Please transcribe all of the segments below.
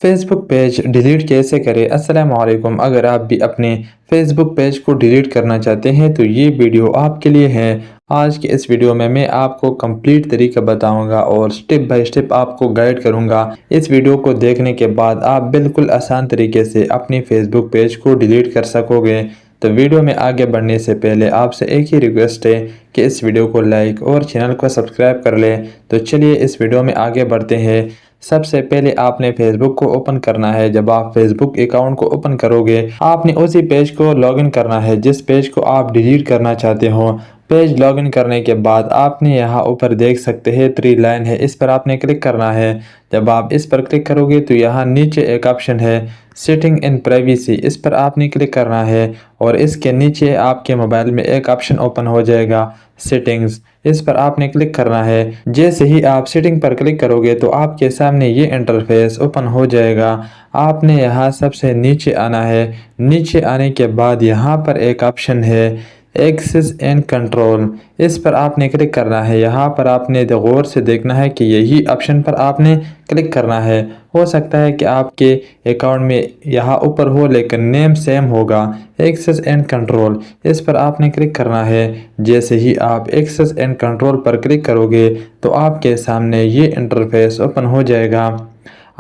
Facebook page delete कैसे करें। अस्सलाम वालेकुम। अगर आप भी अपने फेसबुक पेज को डिलीट करना चाहते हैं तो ये वीडियो आपके लिए है। आज के इस वीडियो में मैं आपको कंप्लीट तरीका बताऊंगा और स्टेप बाय स्टेप आपको गाइड करूंगा। इस वीडियो को देखने के बाद आप बिल्कुल आसान तरीके से अपनी फेसबुक पेज को डिलीट कर सकोगे। तो वीडियो में आगे बढ़ने से पहले आपसे एक ही रिक्वेस्ट है कि इस वीडियो को लाइक और चैनल को सब्सक्राइब कर लें। तो चलिए इस वीडियो में आगे बढ़ते हैं। सबसे पहले आपने फेसबुक को ओपन करना है। जब आप फेसबुक अकाउंट को ओपन करोगे आपने उसी पेज को लॉगिन करना है जिस पेज को आप डिलीट करना चाहते हो। पेज लॉगिन करने के बाद आपने यहाँ ऊपर देख सकते हैं 3 लाइन है, इस पर आपने क्लिक करना है। जब आप इस पर क्लिक करोगे तो यहाँ नीचे एक ऑप्शन है सेटिंग इन प्राइवेसी, इस पर आपने क्लिक करना है और इसके नीचे आपके मोबाइल में एक ऑप्शन ओपन हो जाएगा सेटिंग्स, इस पर आपने क्लिक करना है। जैसे ही आप सेटिंग पर क्लिक करोगे तो आपके सामने ये इंटरफेस ओपन हो जाएगा। आपने यहाँ सबसे नीचे आना है। नीचे आने के बाद यहाँ पर एक ऑप्शन है एक्सेस एंड कंट्रोल, इस पर आपने क्लिक करना है। यहाँ पर आपने गौर से देखना है कि यही ऑप्शन पर आपने क्लिक करना है। हो सकता है कि आपके अकाउंट में यहाँ ऊपर हो लेकिन नेम सेम होगा एक्सेस एंड कंट्रोल, इस पर आपने क्लिक करना है। जैसे ही आप एक्सेस एंड कंट्रोल पर क्लिक करोगे तो आपके सामने ये इंटरफेस ओपन हो जाएगा।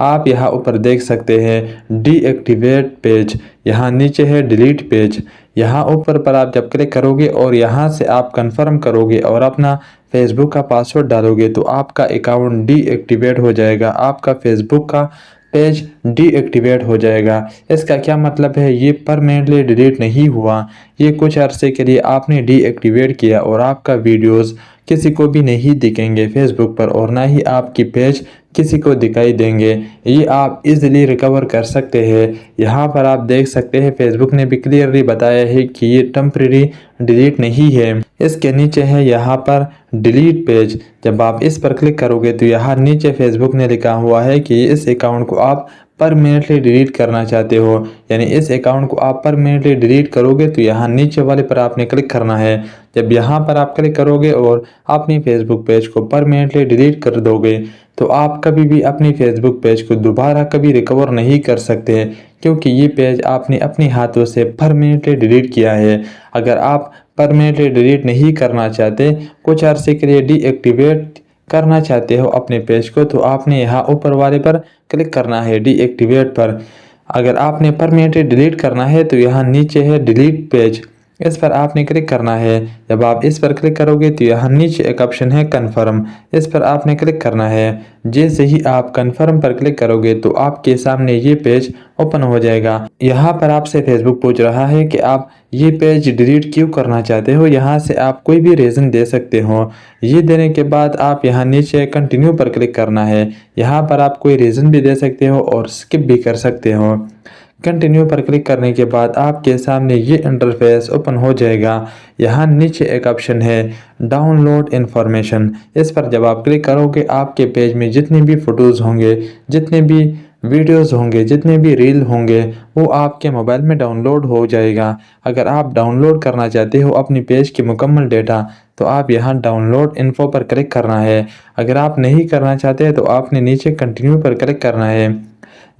आप यहाँ ऊपर देख सकते हैं डीएक्टिवेट पेज, यहाँ नीचे है डिलीट पेज। यहाँ ऊपर पर आप जब क्लिक करोगे और यहाँ से आप कंफर्म करोगे और अपना फेसबुक का पासवर्ड डालोगे तो आपका अकाउंट डीएक्टिवेट हो जाएगा। आपका फेसबुक का पेज डीएक्टिवेट हो जाएगा। इसका क्या मतलब है, ये परमानेंटली डिलीट नहीं हुआ, ये कुछ अरसे के लिए आपने डीएक्टिवेट किया और आपका वीडियोस किसी को भी नहीं दिखेंगे फेसबुक पर और ना ही आपकी पेज किसी को दिखाई देंगे। ये आप इजीली रिकवर कर सकते हैं। यहाँ पर आप देख सकते हैं फेसबुक ने भी क्लियरली बताया है कि ये टेम्परेरी डिलीट नहीं है। इसके नीचे है यहाँ पर डिलीट पेज, जब आप इस पर क्लिक करोगे तो यहाँ नीचे फेसबुक ने लिखा हुआ है कि इस अकाउंट को आप परमानेंटली डिलीट करना चाहते हो, यानी इस अकाउंट को आप परमानेंटली डिलीट करोगे तो यहाँ नीचे वाले पर आपने क्लिक करना है। जब यहाँ पर आप क्लिक करोगे और अपनी फेसबुक पेज को परमानेंटली डिलीट कर दोगे तो आप कभी भी अपनी फेसबुक पेज को दोबारा कभी रिकवर नहीं कर सकते, क्योंकि ये पेज आपने अपने हाथों से परमानेंटली डिलीट किया है। अगर आप परमानेंटली डिलीट नहीं करना चाहते, कुछ अरसे के लिए डीएक्टिवेट करना चाहते हो अपने पेज को, तो आपने यहाँ ऊपर वाले पर क्लिक करना है डीएक्टिवेट पर। अगर आपने परमानेंटली डिलीट करना है तो यहाँ नीचे है डिलीट पेज, इस पर आपने क्लिक करना है। जब आप इस पर क्लिक करोगे तो यहाँ नीचे एक ऑप्शन है कन्फर्म, इस पर आपने क्लिक करना है। जैसे ही आप कन्फर्म पर क्लिक करोगे तो आपके सामने ये पेज ओपन हो जाएगा। यहाँ पर आपसे फेसबुक पूछ रहा है कि आप ये पेज डिलीट क्यों करना चाहते हो। यहाँ से आप कोई भी रीज़न दे सकते हो। ये देने के बाद आप यहाँ नीचे कंटिन्यू पर क्लिक करना है। यहाँ पर आप कोई रीज़न भी दे सकते हो और स्किप भी कर सकते हो। कंटिन्यू पर क्लिक करने के बाद आपके सामने ये इंटरफेस ओपन हो जाएगा। यहाँ नीचे एक ऑप्शन है डाउनलोड इन्फॉर्मेशन, इस पर जब आप क्लिक करोगे आपके पेज में जितने भी फ़ोटोज़ होंगे, जितने भी वीडियोस होंगे, जितने भी रील होंगे वो आपके मोबाइल में डाउनलोड हो जाएगा। अगर आप डाउनलोड करना चाहते हो अपनी पेज की मुकम्मल डेटा तो आप यहाँ डाउनलोड इन्फो पर क्लिक करना है। अगर आप नहीं करना चाहते तो आपने नीचे कंटिन्यू पर क्लिक करना है।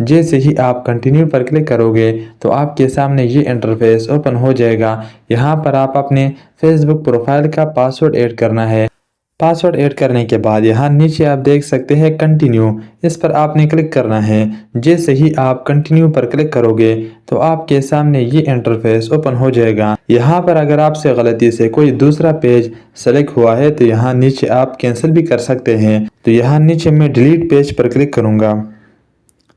जैसे ही आप कंटिन्यू पर क्लिक करोगे तो आपके सामने ये इंटरफेस ओपन हो जाएगा। यहाँ पर आप अपने फेसबुक प्रोफाइल का पासवर्ड ऐड करना है। पासवर्ड ऐड करने के बाद यहाँ नीचे आप देख सकते हैं कंटिन्यू, इस पर आपने क्लिक करना है। जैसे ही आप कंटिन्यू पर क्लिक करोगे तो आपके सामने ये इंटरफेस ओपन हो जाएगा। यहाँ पर अगर आपसे गलती से कोई दूसरा पेज सेलेक्ट हुआ है तो यहाँ नीचे आप कैंसिल भी कर सकते हैं। तो यहाँ नीचे मैं डिलीट पेज पर क्लिक करूँगा।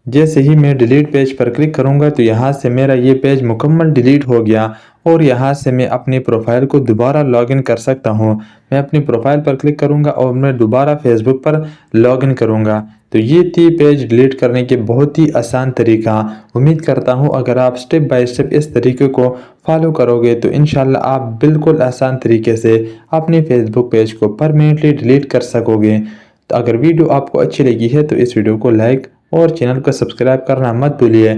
जैसे ही मैं डिलीट पेज पर क्लिक करूंगा तो यहाँ से मेरा ये पेज मुकम्मल डिलीट हो गया और यहाँ से मैं अपनी प्रोफाइल को दोबारा लॉगिन कर सकता हूँ। मैं अपनी प्रोफाइल पर क्लिक करूँगा और मैं दोबारा फेसबुक पर लॉगिन करूँगा। तो ये थी पेज डिलीट करने के बहुत ही आसान तरीका। उम्मीद करता हूँ अगर आप स्टेप बाय स्टेप इस तरीके को फॉलो करोगे तो इंशाल्लाह आप बिल्कुल आसान तरीके से अपने फेसबुक पेज को परमानेंटली डिलीट कर सकोगे। तो अगर वीडियो आपको अच्छी लगी है तो इस वीडियो को लाइक और चैनल को सब्सक्राइब करना मत भूलिए।